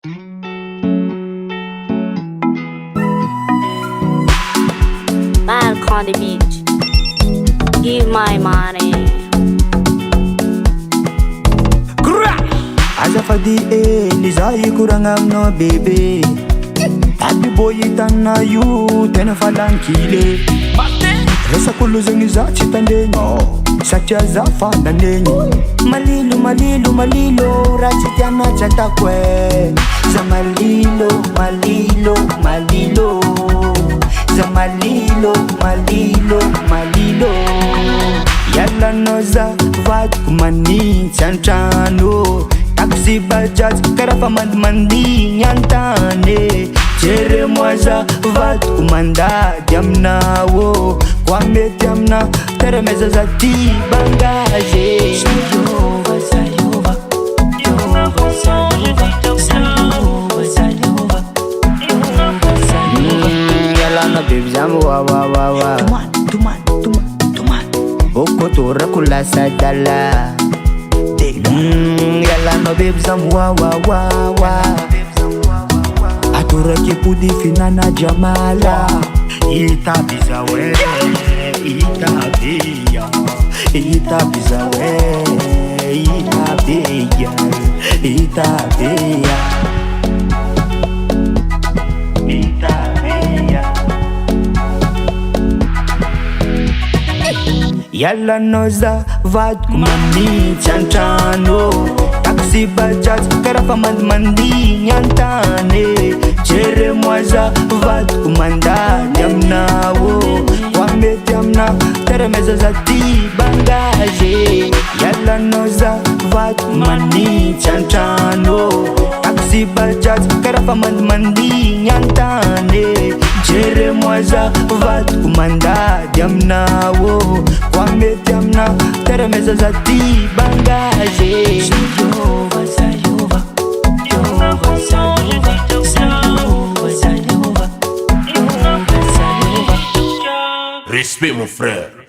Back on the beach, give my money. Azafady nizahy koragna aminao bebe. Aby boy hitana io tena fa lankile. Resako lozagny za tsy tandregny satria za fa nanegny. Malilo, malilo, malilo, raha tsy tiana tsy atako e. Za malilo, malilo, malilo. Za malilo, malilo, malilo. Yalanao za vadiko manintsy antrano. Taxi bajaj karaha fa mandimandigny antany. Jere-moi za vadiko mandady aminao. Koa mety amina terameza za ty bangazy. Zayova, zayova, zayova, zayova, zayova, zayova, zayova. Yalana baby zamu wa wa wa wa. Tuman, tuman, tuman, tuman. Boko tora kula sadala. Yalana baby zamu wa wa wa wa. Atura ke pudi finana jamala. Itabiza we, itabia, itabiza we, itabia, itabia, itabia. Yalana za vadiko manintsy antrano. Taxi bajaj karaha fa mandimandigny antany. Jere-moi za vadiko mandady aminao. Koa mety amina terameza za ty bangazy. Yalanao za vadiko manintsy antrano. Taxi bajaj karaha fa mandimandigny antany. Jere-moi za vadiko mandady aminao. Koa mety amina terameza za ty bangazy. Zayova, zayova, zayova, zayova, zayova, zayova, zayova, zayova. Respect mon frère.